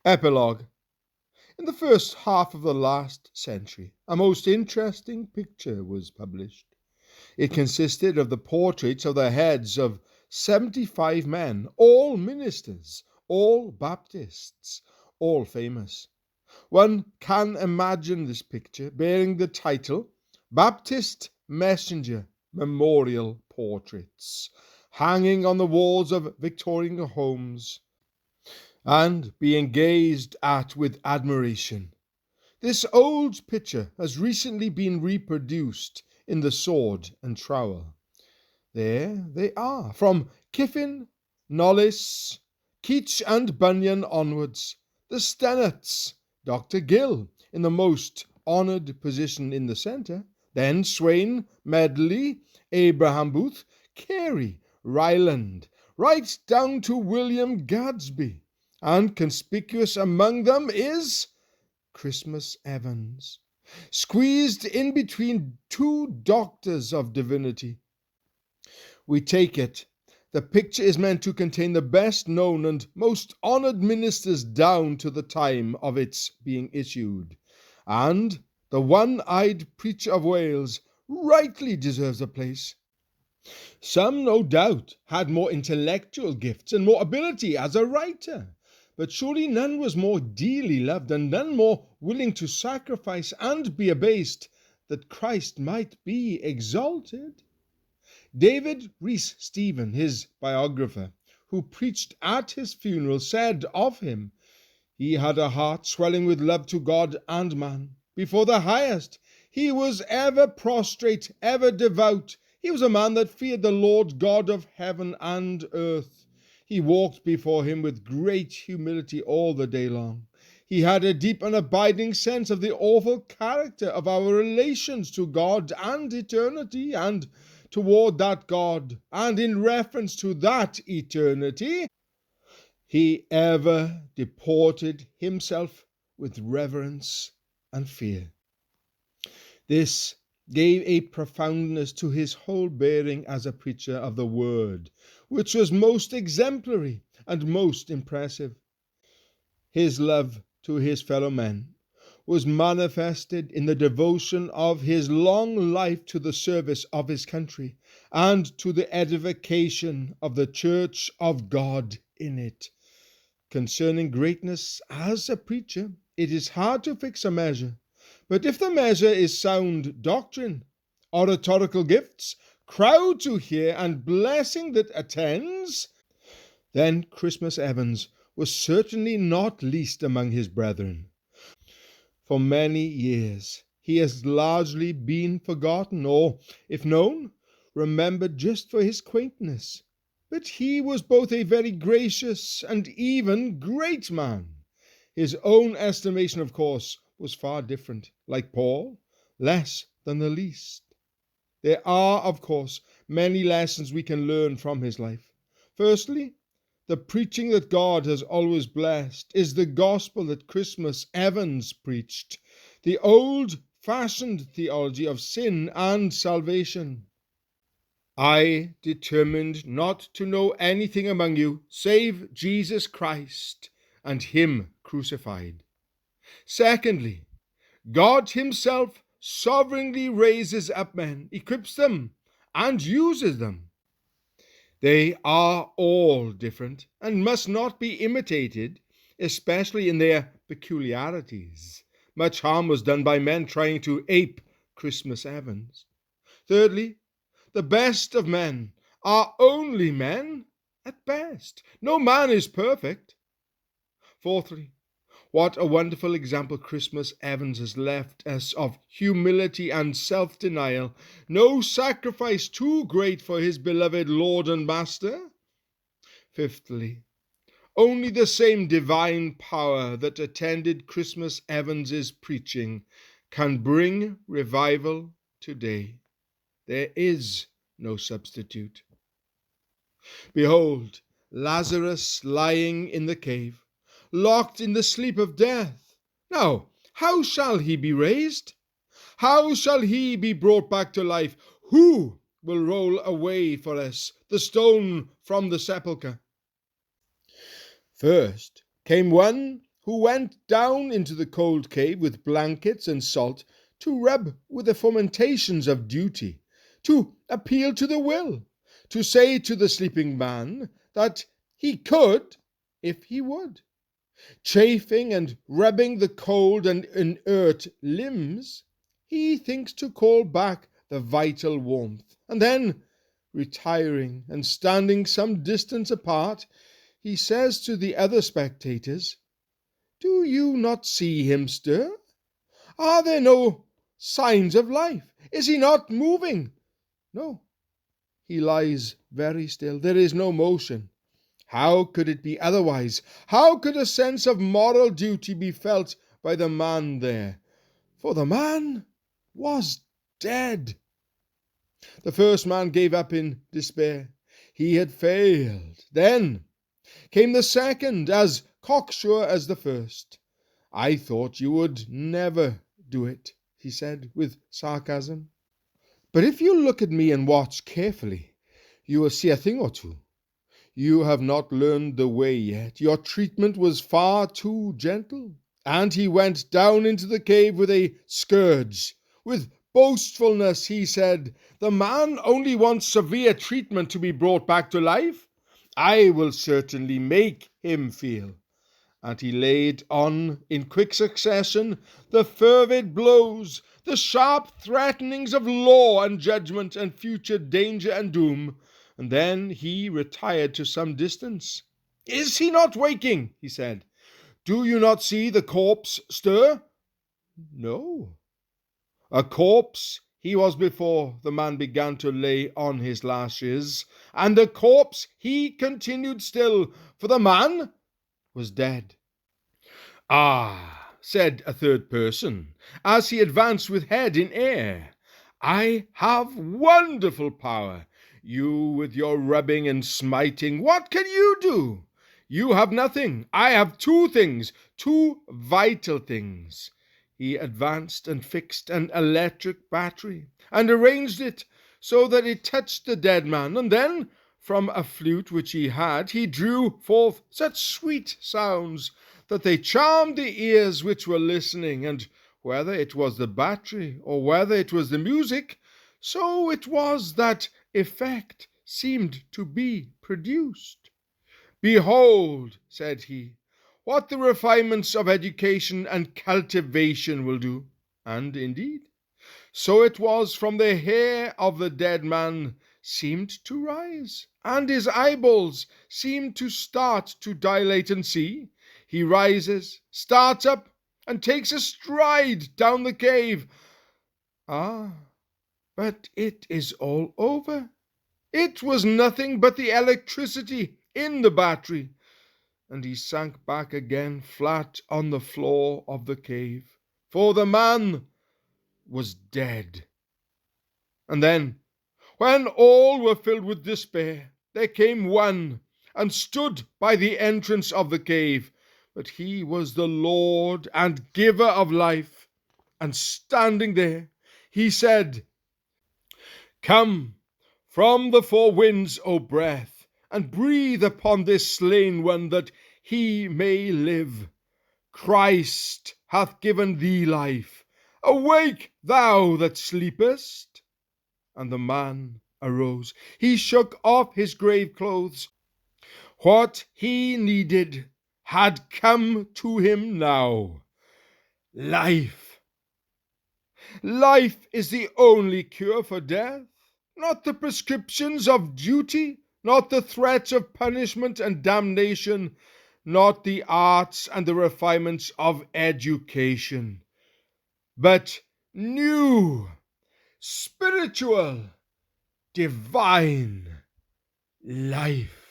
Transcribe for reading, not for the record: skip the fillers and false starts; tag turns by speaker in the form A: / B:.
A: Epilogue. In the first half of the last century, a most interesting picture was published. It consisted of the portraits of the heads of 75 men, all ministers, all Baptists, all famous. One can imagine this picture bearing the title Baptist Messenger Memorial Portraits, hanging on the walls of Victorian homes and being gazed at with admiration. This old picture has recently been reproduced in the Sword and Trowel. There they are, from Kiffin, Knollys, Keach and Bunyan onwards, the Stennets, Dr. Gill in the most honoured position in the centre, then Swain, Medley, Abraham Booth, Carey, Ryland, right down to William Gadsby, and conspicuous among them is Christmas Evans, squeezed in between two doctors of divinity. We take it the picture is meant to contain the best known and most honoured ministers down to the time of its being issued, and the one-eyed preacher of Wales rightly deserves a place. Some, no doubt, had more intellectual gifts and more ability as a writer, but surely none was more dearly loved and none more willing to sacrifice and be abased that Christ might be exalted. David Rhys Stephen, his biographer, who preached at his funeral, said of him, "He had a heart swelling with love to God and man. Before the highest, he was ever prostrate, ever devout. He was a man that feared the Lord God of heaven and earth. He walked before him with great humility all the day long. He had a deep and abiding sense of the awful character of our relations to God and eternity, and toward that God, and in reference to that eternity, he ever deported himself with reverence and fear." This gave a profoundness to his whole bearing as a preacher of the word, which was most exemplary and most impressive. His love to his fellow men was manifested in the devotion of his long life to the service of his country and to the edification of the church of God in it. Concerning greatness as a preacher, it is hard to fix a measure, but if the measure is sound doctrine, oratorical gifts, crowd to hear, and blessing that attends, then Christmas Evans was certainly not least among his brethren. For many years he has largely been forgotten, or, if known, remembered just for his quaintness. But he was both a very gracious and even great man. His own estimation, of course, was far different. Like Paul, less than the least. There are, of course, many lessons we can learn from his life. Firstly, the preaching that God has always blessed is the gospel that Christmas Evans preached, the old-fashioned theology of sin and salvation. "I determined not to know anything among you save Jesus Christ and him crucified." Secondly, God himself sovereignly raises up men, equips them, and uses them. They are all different and must not be imitated, especially in their peculiarities. Much harm was done by men trying to ape Christmas Evans. Thirdly, the best of men are only men at best. No man is perfect. Fourthly, what a wonderful example Christmas Evans has left us of humility and self-denial. No sacrifice too great for his beloved Lord and Master. Fifthly, only the same divine power that attended Christmas Evans's preaching can bring revival today. There is no substitute. Behold, Lazarus lying in the cave, locked in the sleep of death. Now, how shall he be raised? How shall he be brought back to life? Who will roll away for us the stone from the sepulchre? First came one who went down into the cold cave with blankets and salt to rub with the fomentations of duty, to appeal to the will, to say to the sleeping man that he could if he would. Chafing and rubbing the cold and inert limbs, he thinks to call back the vital warmth, and then, retiring and standing some distance apart, he says to the other spectators, "Do you not see him stir? Are there no signs of life? Is he not moving? No, he lies very still. There is no motion. How could it be otherwise? How could a sense of moral duty be felt by the man there? For the man was dead." The first man gave up in despair. He had failed. Then came the second, as cocksure as the first. "I thought you would never do it," he said with sarcasm. "But if you look at me and watch carefully, you will see a thing or two. You have not learned the way yet. Your treatment was far too gentle." And he went down into the cave with a scourge. With boastfulness he said, "The man only wants severe treatment to be brought back to life. I will certainly make him feel." And he laid on in quick succession the fervid blows, the sharp threatenings of law and judgment and future danger and doom. And then he retired to some distance. "Is he not waking?" he said. "Do you not see the corpse stir?" "No." A corpse he was before the man began to lay on his lashes, and a corpse he continued still, for the man was dead. "Ah," said a third person, as he advanced with head in air, "I have wonderful power. You with your rubbing and smiting, what can you do? You have nothing. I have two things, two vital things." He advanced and fixed an electric battery, and arranged it so that it touched the dead man, and then, from a flute which he had, he drew forth such sweet sounds that they charmed the ears which were listening, and whether it was the battery or whether it was the music, so it was that effect seemed to be produced. "Behold," said he, "what the refinements of education and cultivation will do." And indeed, so it was. From the hair of the dead man seemed to rise, and his eyeballs seemed to start to dilate. And see, he rises, starts up, and takes a stride down the cave. Ah, but it is all over. It was nothing but the electricity in the battery. And he sank back again flat on the floor of the cave, for the man was dead. And then, when all were filled with despair, there came one and stood by the entrance of the cave. But he was the Lord and giver of life, and standing there, he said, "Come from the four winds, O breath, and breathe upon this slain one, that he may live. Christ hath given thee life. Awake, thou that sleepest." And the man arose. He shook off his grave clothes. What he needed had come to him now. Life. Life is the only cure for death, not the prescriptions of duty, not the threats of punishment and damnation, not the arts and the refinements of education, but new, spiritual, divine life.